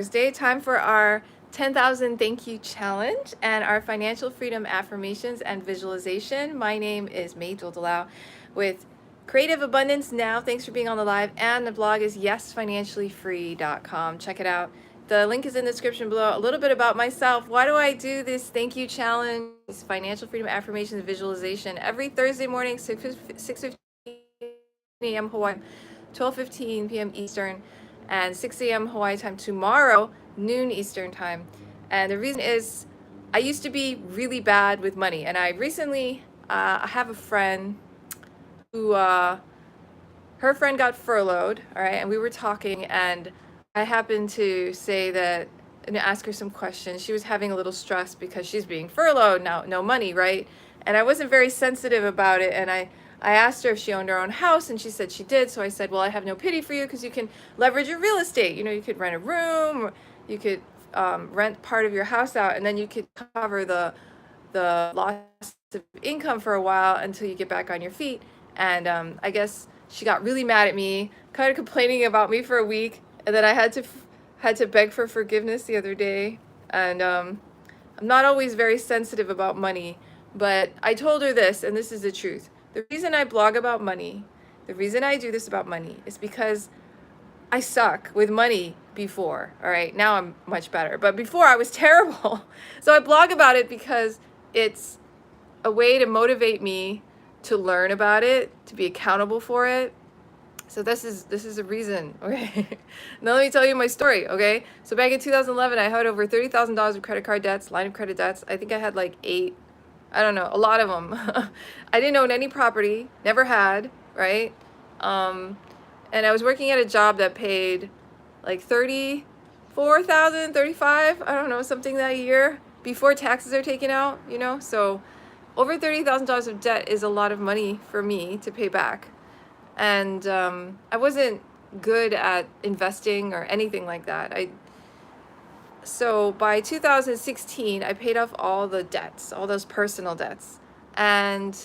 Thursday, time for our 10,000 thank you challenge and our financial freedom affirmations and visualization. My name is May Duldalau with Creative Abundance Now. Thanks for being on the live, and the blog is yesfinanciallyfree.com. Check it out. The link is in the description below. A little bit about myself. Why do I do this thank you challenge, this financial freedom affirmations and visualization every Thursday morning, 6:15 a.m. Hawaii, 12:15 p.m. Eastern, and 6 a.m. Hawaii time tomorrow, noon Eastern time. And the reason is I used to be really bad with money, and I recently I have a friend who her friend got furloughed, all right, and we were talking, and I happened to say that and ask her some questions. She was having a little stress because she's being furloughed now, no money, right? And I wasn't very sensitive about it, and I asked her if she owned her own house, and she said she did. So I said, well, I have no pity for you because you can leverage your real estate. You know, you could rent a room, or you could rent part of your house out, and then you could cover the loss of income for a while until you get back on your feet. And I guess she got really mad at me, kind of complaining about me for a week, and then I had to beg for forgiveness the other day. And I'm not always very sensitive about money, but I told her this, and this is the truth. The reason I blog about money, the reason I do this about money is because I suck with money before. All right, now I'm much better, but before I was terrible. So I blog about it because it's a way to motivate me to learn about it, to be accountable for it. So this is a reason, okay? Now let me tell you my story, okay? So back in 2011, I had over $30,000 of credit card debts, line of credit debts. I think I had like 8, I don't know, a lot of them. I didn't own any property, never had, right? And I was working at a job that paid like 34,000, 35, I don't know, something that year before taxes are taken out, you know? So over $30,000 of debt is a lot of money for me to pay back. And I wasn't good at investing or anything like that. So by 2016, I paid off all the debts, all those personal debts, and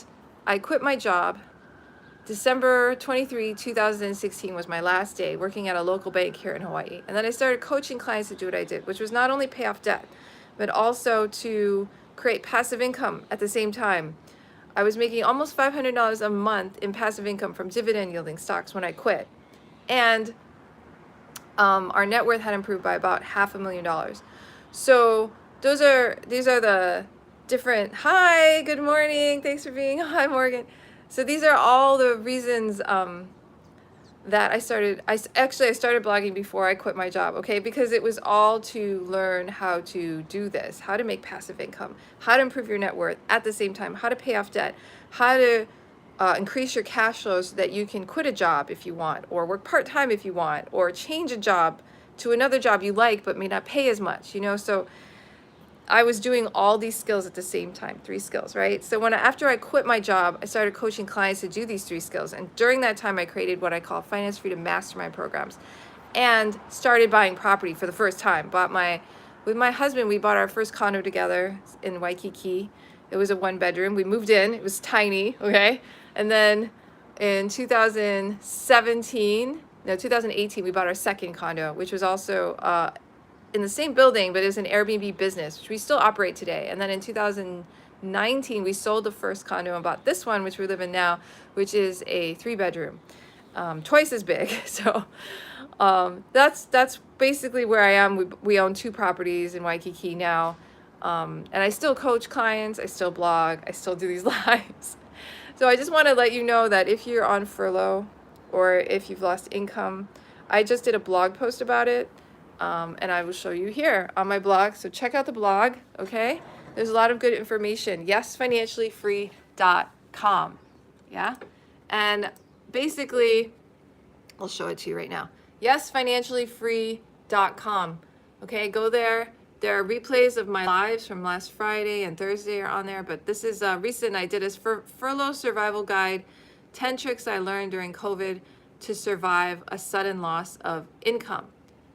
I quit my job. December 23, 2016 was my last day working at a local bank here in Hawaii. And then I started coaching clients to do what I did, which was not only pay off debt, but also to create passive income at the same time. I was making almost $500 a month in passive income from dividend yielding stocks when I quit. And our net worth had improved by about $500,000. So these are the different, hi, good morning, thanks for being, hi Morgan. So these are all the reasons that I started blogging before I quit my job, okay? Because it was all to learn how to do this, how to make passive income, how to improve your net worth at the same time, how to pay off debt, how to increase your cash flow so that you can quit a job if you want, or work part-time if you want, or change a job to another job you like but may not pay as much, you know? So I was doing all these skills at the same time, 3 skills, right? So after I quit my job, I started coaching clients to do these 3 skills. And during that time, I created what I call Finance Freedom Mastermind programs and started buying property for the first time. With my husband, we bought our first condo together in Waikiki. It was a 1-bedroom. We moved in, it was tiny, okay? And then in 2018, we bought our second condo, which was also in the same building, but it was an Airbnb business, which we still operate today. And then in 2019, we sold the first condo and bought this one, which we live in now, which is a 3-bedroom, twice as big. So that's basically where I am. We own 2 properties in Waikiki now. And I still coach clients, I still blog, I still do these lives. So I just want to let you know that if you're on furlough or if you've lost income, I just did a blog post about it. And I will show you here on my blog. So check out the blog, okay? There's a lot of good information. Yesfinanciallyfree.com. Yeah? And basically, I'll show it to you right now. Yesfinanciallyfree.com. Okay, go there. There are replays of my lives from last Friday and Thursday are on there, but this is recent. I did a furlough survival guide, 10 tricks I learned during COVID to survive a sudden loss of income.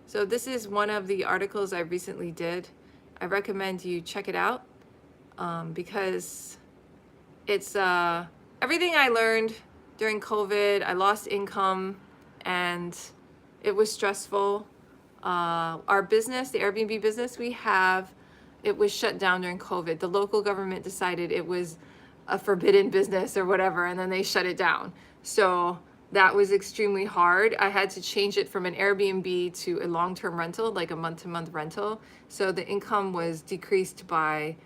So this is one of the articles I recently did. I recommend you check it out because it's everything I learned during COVID. I lost income and it was stressful. Our business, the Airbnb business we have, it was shut down during COVID. The local government decided it was a forbidden business or whatever, and then they shut it down. So that was extremely hard. I had to change it from an Airbnb to a long-term rental, like a month-to-month rental. So the income was decreased by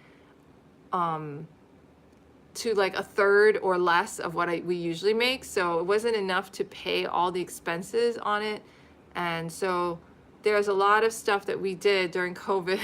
to like a third or less of what we usually make. So it wasn't enough to pay all the expenses on it. And so there's a lot of stuff that we did during COVID,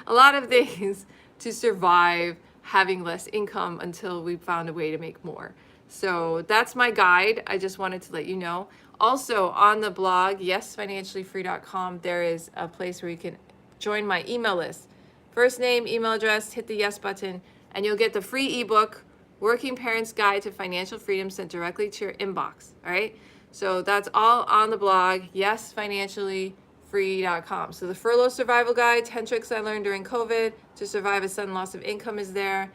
a lot of things to survive having less income until we found a way to make more. So that's my guide. I just wanted to let you know. Also on the blog, yesfinanciallyfree.com, there is a place where you can join my email list. First name, email address, hit the yes button, and you'll get the free ebook, Working Parents Guide to Financial Freedom, sent directly to your inbox. All right. So that's all on the blog, yesfinanciallyfree.com. So the furlough survival guide, 10 tricks I learned during COVID to survive a sudden loss of income is there.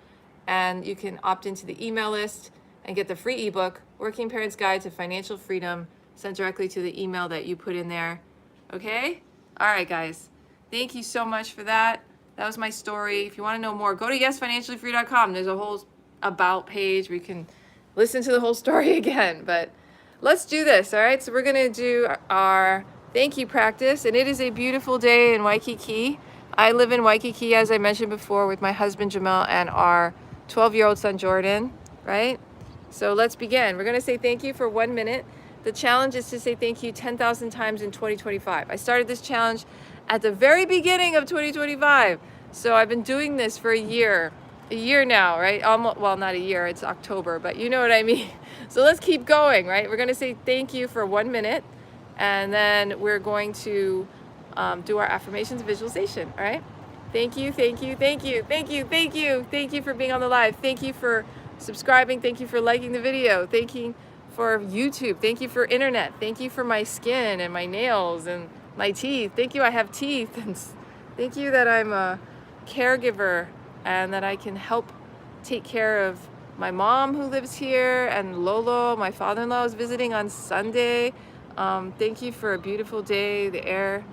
And you can opt into the email list and get the free ebook, Working Parents Guide to Financial Freedom, sent directly to the email that you put in there. Okay? All right, guys. Thank you so much for that. That was my story. If you want to know more, go to yesfinanciallyfree.com. There's a whole about page where you can listen to the whole story again. But let's do this, all right? So we're going to do our thank you practice, and it is a beautiful day in Waikiki. I live in Waikiki, as I mentioned before, with my husband Jamel and our 12-year-old son Jordan, right? So let's begin. We're going to say thank you for 1 minute. The challenge is to say thank you 10,000 times in 2025. I started this challenge at the very beginning of 2025. So I've been doing this for a year now, right? Almost, well, not a year, it's October, but you know what I mean. So let's keep going, right? We're going to say thank you for 1 minute, and then we're going to do our affirmations visualization, all right? Thank you, thank you, thank you, thank you, thank you, thank you for being on the live. Thank you for subscribing. Thank you for liking the video. Thank you for YouTube. Thank you for internet. Thank you for my skin and my nails and my teeth. Thank you, I have teeth. And thank you that I'm a caregiver and that I can help take care of my mom who lives here, and Lolo, my father-in-law, is visiting on Sunday. Thank you for a beautiful day, the air.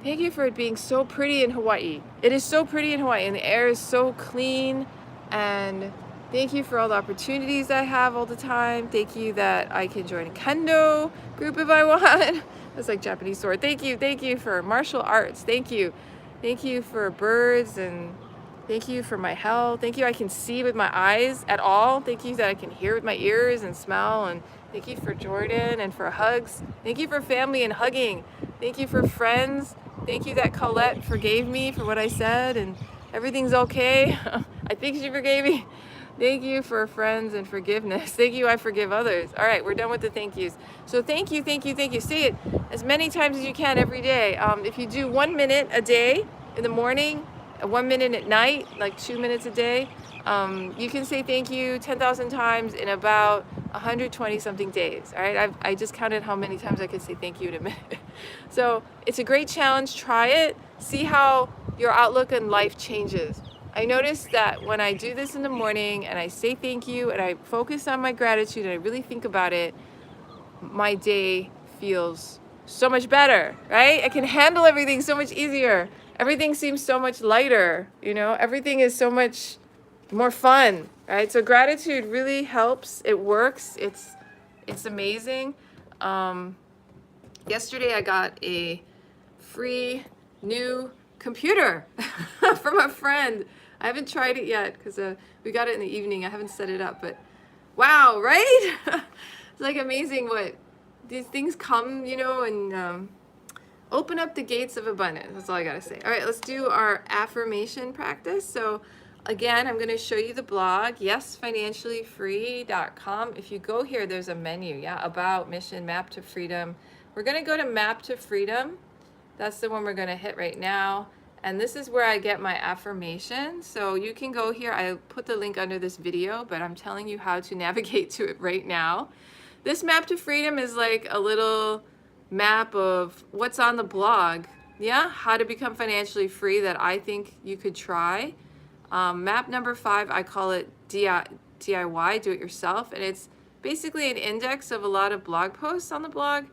Thank you for it being so pretty in Hawaii. It is so pretty in Hawaii, and the air is so clean. And thank you for all the opportunities I have all the time. Thank you that I can join a kendo group if I want. That's like Japanese sword. Thank you for martial arts. Thank you for birds, and thank you for my health. Thank you I can see with my eyes at all. Thank you that I can hear with my ears and smell. And thank you for Jordan and for hugs. Thank you for family and hugging. Thank you for friends. Thank you that Colette forgave me for what I said and everything's okay. I think she forgave me. Thank you for friends and forgiveness. Thank you, I forgive others. All right, we're done with the thank yous. So thank you, thank you, thank you. Say it as many times as you can every day. If you do 1 minute a day in the morning, 1 minute at night, like 2 minutes a day, you can say thank you 10,000 times in about 120 something days. All right, I just counted how many times I could say thank you in a minute. So it's a great challenge. Try it. See how your outlook on life changes. I noticed that when I do this in the morning and I say thank you and I focus on my gratitude and I really think about it, my day feels so much better, right? I can handle everything so much easier. Everything seems so much lighter, you know? Everything is so much more fun, right? So gratitude really helps. It works. It's amazing. Yesterday I got a free new computer from a friend. I haven't tried it yet because we got it in the evening. I haven't set it up, but wow, right? It's like amazing what these things come, you know, and open up the gates of abundance. That's all I gotta say. All right, let's do our affirmation practice. So again, I'm gonna show you the blog, yesfinanciallyfree.com. If you go here, there's a menu, yeah, about, mission, map to freedom. We're gonna go to map to freedom. That's the one we're gonna hit right now. And this is where I get my affirmation. So you can go here. I put the link under this video, but I'm telling you how to navigate to it right now. This map to freedom is like a little map of what's on the blog. Yeah, how to become financially free that I think you could try. Map number 5, I call it DIY, do it yourself. And it's basically an index of a lot of blog posts on the blog.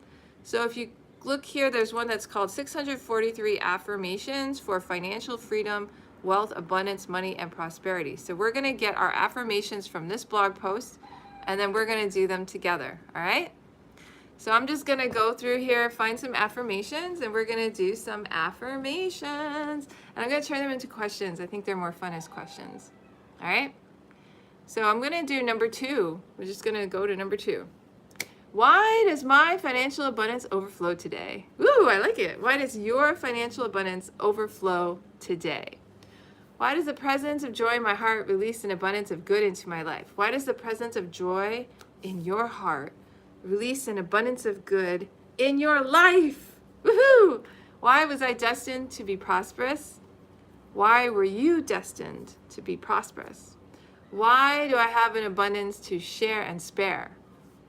So if you look here, there's one that's called 643 Affirmations for Financial Freedom, Wealth, Abundance, Money, and Prosperity. So we're going to get our affirmations from this blog post, and then we're going to do them together, all right? So I'm just going to go through here, find some affirmations, and we're going to do some affirmations. And I'm going to turn them into questions. I think they're more fun as questions, all right? So I'm going to do number 2. We're just going to go to number 2. Why does my financial abundance overflow today? Ooh, I like it. Why does your financial abundance overflow today? Why does the presence of joy in my heart release an abundance of good into my life? Why does the presence of joy in your heart release an abundance of good in your life? Woohoo! Why was I destined to be prosperous? Why were you destined to be prosperous? Why do I have an abundance to share and spare?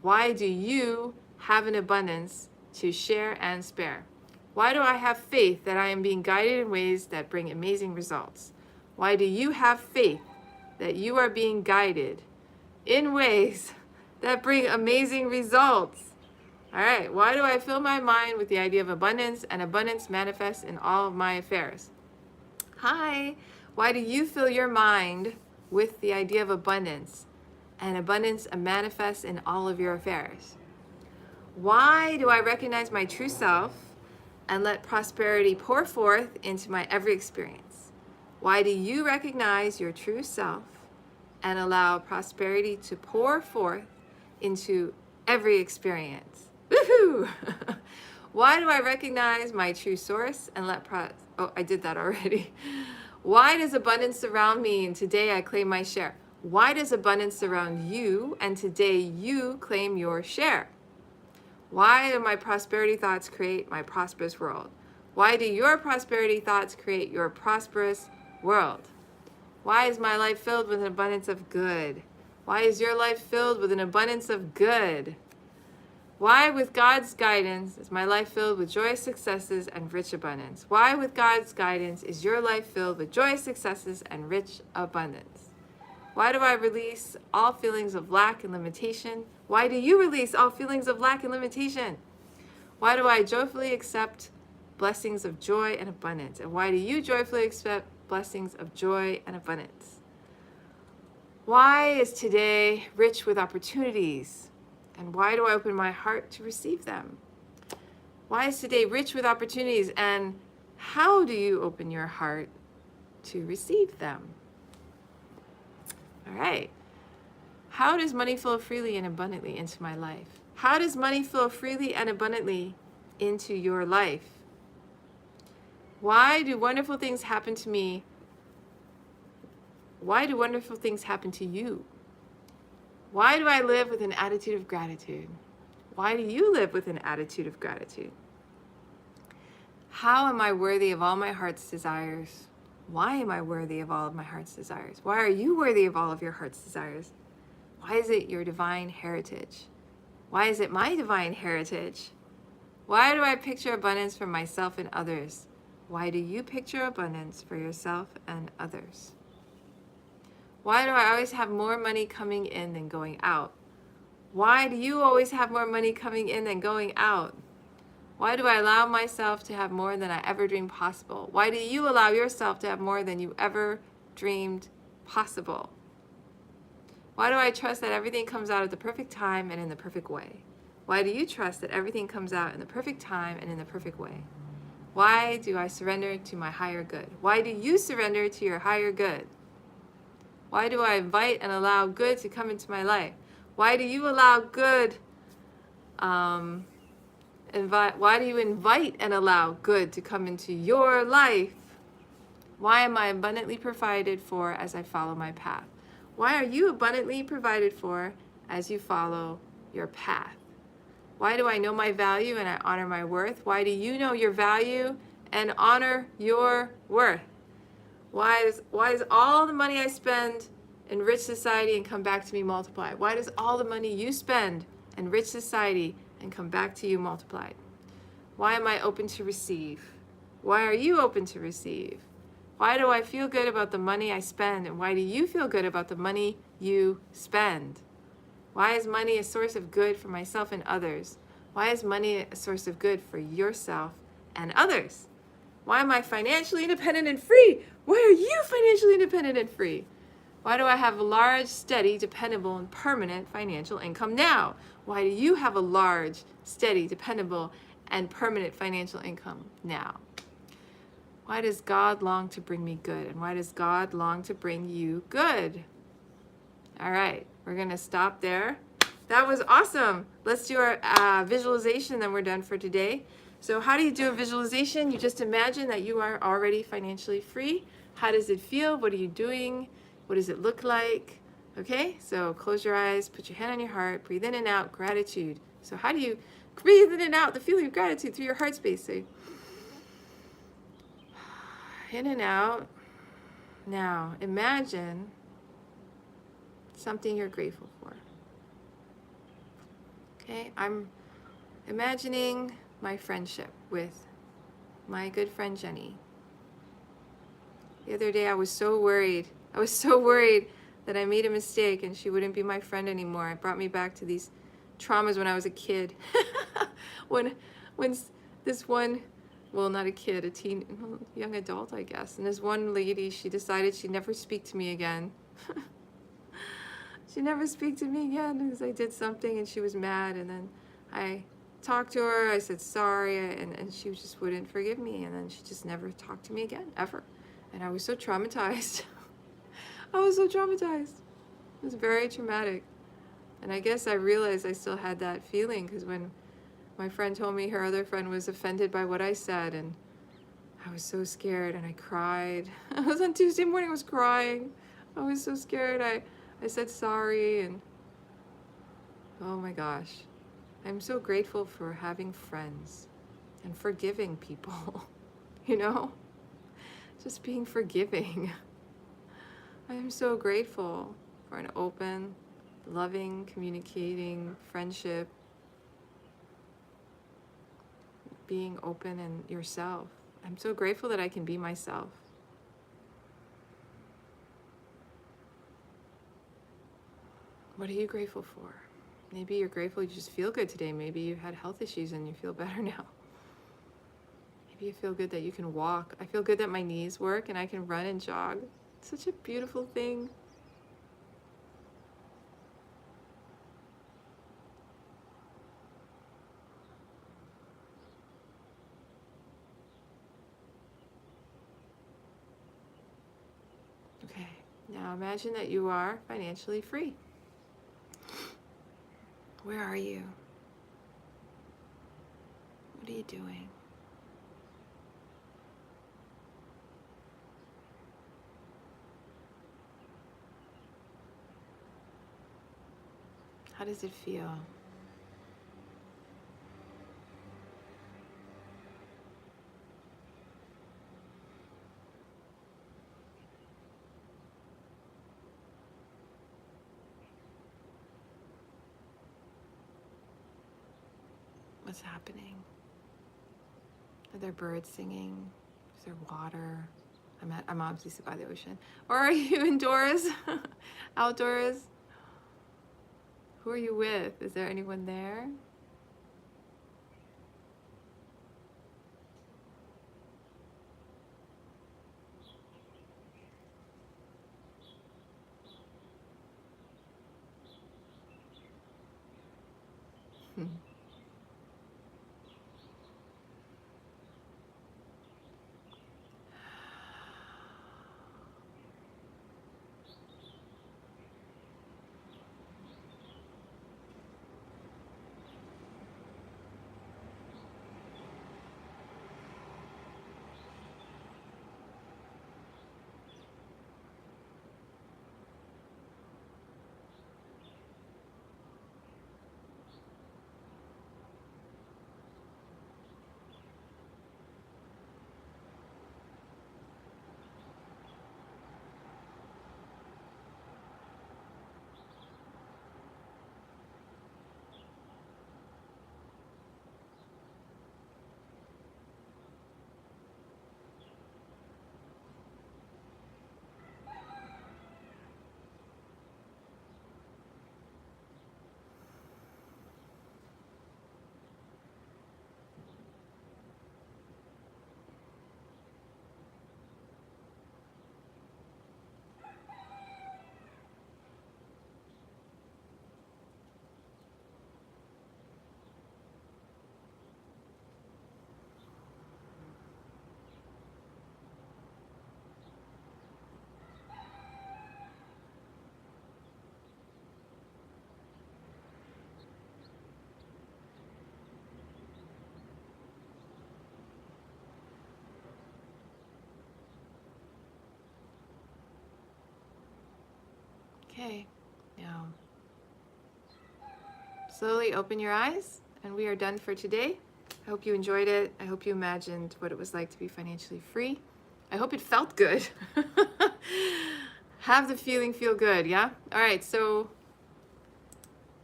Why do you have an abundance to share and spare? Why do I have faith that I am being guided in ways that bring amazing results? Why do you have faith that you are being guided in ways that bring amazing results? All right, why do I fill my mind with the idea of abundance, and abundance manifests in all of my affairs? Hi, why do you fill your mind with the idea of abundance, and abundance manifests in all of your affairs? Why do I recognize my true self and let prosperity pour forth into my every experience? Why do you recognize your true self and allow prosperity to pour forth into every experience? Woohoo! Why do I recognize my true source and let oh, I did that already. Why does abundance surround me and today I claim my share? Why does abundance surround you and today you claim your share? Why do my prosperity thoughts create my prosperous world? Why do your prosperity thoughts create your prosperous world? Why is my life filled with an abundance of good? Why is your life filled with an abundance of good? Why, with God's guidance, is my life filled with joyous successes and rich abundance? Why, with God's guidance, is your life filled with joyous successes and rich abundance? Why do I release all feelings of lack and limitation? Why do you release all feelings of lack and limitation? Why do I joyfully accept blessings of joy and abundance? And why do you joyfully accept blessings of joy and abundance? Why is today rich with opportunities? And why do I open my heart to receive them? Why is today rich with opportunities? And how do you open your heart to receive them? All right. How does money flow freely and abundantly into my life? How does money flow freely and abundantly into your life? Why do wonderful things happen to me? Why do wonderful things happen to you? Why do I live with an attitude of gratitude? Why do you live with an attitude of gratitude? How am I worthy of all my heart's desires? Why am I worthy of all of my heart's desires? Why are you worthy of all of your heart's desires? Why is it your divine heritage? Why is it my divine heritage? Why do I picture abundance for myself and others? Why do you picture abundance for yourself and others? Why do I always have more money coming in than going out? Why do you always have more money coming in than going out? Why do I allow myself to have more than I ever dreamed possible? Why do you allow yourself to have more than you ever dreamed possible? Why do I trust that everything comes out at the perfect time and in the perfect way? Why do you trust that everything comes out in the perfect time and in the perfect way? Why do I surrender to my higher good? Why do you surrender to your higher good? Why do I invite and allow good to come into my life? Why do you allow good? Why do you invite and allow good to come into your life? Why am I abundantly provided for as I follow my path? Why are you abundantly provided for as you follow your path? Why do I know my value and I honor my worth? Why do you know your value and honor your worth? Why is all the money I spend enrich society and come back to me multiplied? Why does all the money you spend enrich society and come back to you multiplied? Why am I open to receive? Why are you open to receive? Why do I feel good about the money I spend? And why do you feel good about the money you spend? Why is money a source of good for myself and others? Why is money a source of good for yourself and others? Why am I financially independent and free? Why are you financially independent and free? Why do I have a large, steady, dependable, and permanent financial income now? Why do you have a large, steady, dependable, and permanent financial income now? Why does God long to bring me good? And why does God long to bring you good? All right, we're going to stop there. That was awesome. Let's do our visualization, then we're done for today. So how do you do a visualization? You just imagine that you are already financially free. How does it feel? What are you doing? What does it look like? Okay, so close your eyes, put your hand on your heart, breathe in and out, gratitude. So how do you breathe in and out the feeling of gratitude through your heart space? So in and out. Now imagine something you're grateful for. Okay, I'm imagining my friendship with my good friend Jenny. The other day I was so worried. I was so worried that I made a mistake and she wouldn't be my friend anymore. It brought me back to these traumas when I was a kid. when this one, well, not a kid, a young adult, I guess. And this one lady, she decided she'd never speak to me again. She'd never speak to me again because I did something and she was mad. And then I talked to her, I said sorry, and she just wouldn't forgive me. And then she just never talked to me again, ever. And I was so traumatized. I was so traumatized. It was very traumatic. And I guess I realized I still had that feeling because when my friend told me her other friend was offended by what I said, and I was so scared and I cried. I was on Tuesday morning, I was crying. I was so scared. I said sorry, and oh my gosh. I'm so grateful for having friends and forgiving people, you know? Just being forgiving. I am so grateful for an open, loving, communicating friendship, being open in yourself. I'm so grateful that I can be myself. What are you grateful for? Maybe you're grateful you just feel good today. Maybe you had health issues and you feel better now. Maybe you feel good that you can walk. I feel good that my knees work and I can run and jog. It's such a beautiful thing. Okay, now imagine that you are financially free. Where are you? What are you doing? How does it feel? What's happening? Are there birds singing? Is there water? I'm obviously by the ocean. Or are you indoors? Outdoors? Who are you with? Is there anyone there? Okay, now slowly open your eyes, and we are done for today. I hope you enjoyed it. I hope you imagined what it was like to be financially free. I hope it felt good. Have the feeling feel good, yeah? All right, so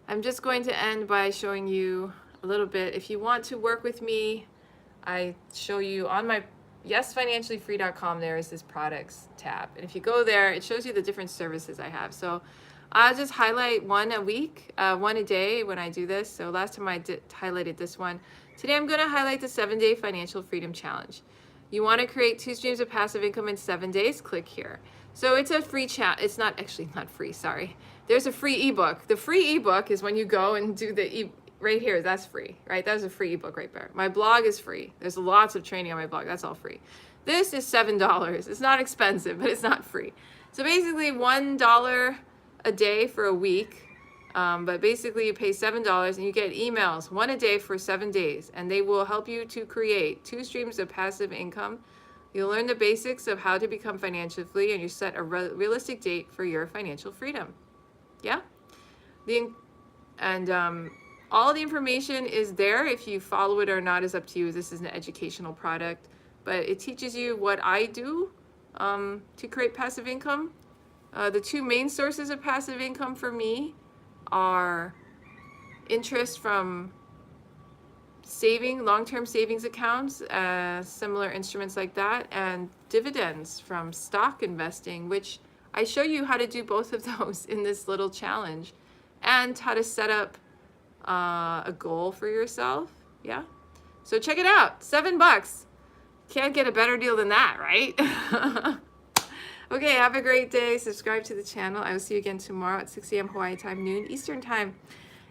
I'm just going to end by showing you a little bit. If you want to work with me, I show you on my yesfinanciallyfree.com, there is this products tab. And if you go there, it shows you the different services I have. So I'll just highlight one a week, one a day when I do this. So last time I highlighted this one. Today I'm going to highlight the 7-Day Financial Freedom Challenge. You want to create 2 streams of passive income in 7 days? Click here. So it's a free chat. It's not free, sorry. There's a free ebook. The free ebook is when you go and do the right here, that's free, right? That's a free ebook right there. My blog is free. There's lots of training on my blog. That's all free. This is $7. It's not expensive, but it's not free. So basically $1 a day for a week. But basically you pay $7 and you get emails, 1 a day for 7 days, and they will help you to create 2 streams of passive income. You'll learn the basics of how to become financially free, and you set a realistic date for your financial freedom. Yeah? All the information is there. If you follow it or not is up to you. This is an educational product, but it teaches you what I do to create passive income. The 2 main sources of passive income for me are interest from long-term savings accounts, similar instruments like that, and dividends from stock investing, which I show you how to do both of those in this little challenge, and how to set up a goal for yourself. Yeah, so check it out. $7. Can't get a better deal than that, right? Okay, have a great day. Subscribe to the channel. I will see you again tomorrow at 6 a.m. Hawaii time, noon Eastern time.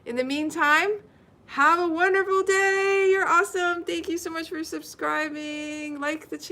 In the meantime, have a wonderful day. You're awesome. Thank you so much for subscribing. Like the channel.